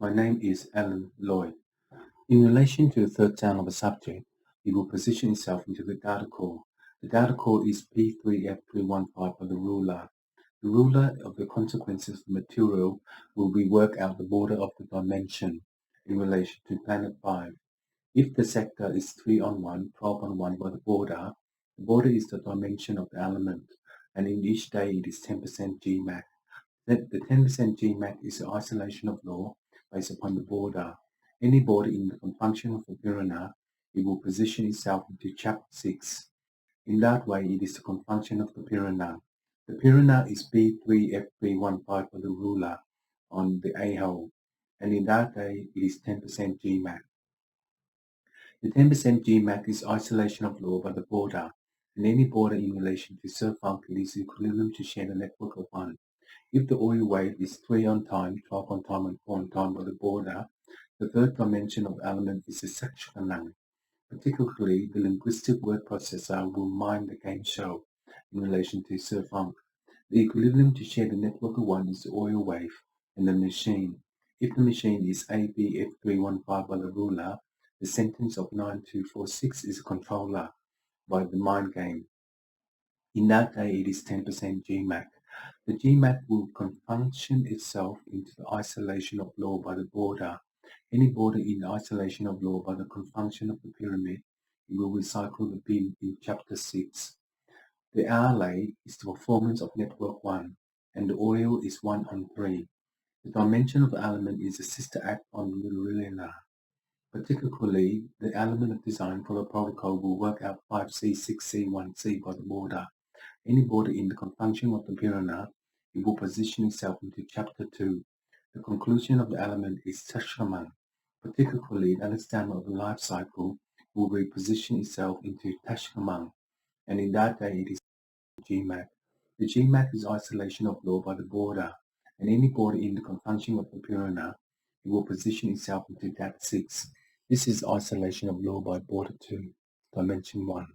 My name is Alan Lloyd. In relation to the third term of a subject, it will position itself into the data core. The data core is P3F315 for the ruler. The ruler of the consequences of the material will be work out the border of the dimension in relation to planet 5. If the sector is 3 on 1, 12 on 1 by the border is the dimension of the element, and in each day it is 10% Gmax. The 10% Gmax is the isolation of law based upon the border. Any border in the confunction of the Pirana, it will position itself into chapter 6. In that way, it is the confunction of the Pirana. The Pirana is B3F315 for the ruler on the A-hole, and in that day, it is 10% Gmax. The 10% Gmax is isolation of law by the border, and any border in relation to surfunction is equivalent to share the network of 1. If the oil wave is 3 on time, 12 on time, and 4 on time by the border, the third dimension of the element is the sectional. Particularly, the linguistic word processor will mine the game show in relation to surfunk. The equilibrium to share the network of 1 is the oil wave and the machine. If the machine is ABF315 by the ruler, the sentence of 9246 is a controller by the mind game. In that day, it is 10% Gmax. The Gmax will confunction itself into the isolation of law by the border. Any border in isolation of law by the confunction of the pyramid, it will recycle the bin in chapter 6. The RLA is the performance of network 1, and the oil is 1 on 3. The dimension of the element is a sister act on the ruler. Particularly, the element of design for the protocol will work out 5C, 6C, 1C by the border. Any border in the confunction of the Pirana, it will position itself into chapter 2. The conclusion of the element is Tashraman. Particularly, the understanding of the life cycle will reposition itself into Tashraman, and in that day it is Gmax. The Gmax is isolation of law by the border, and any border in the confunction of the Pirana, it will position itself into that 6. This is isolation of law by border 2, dimension 1.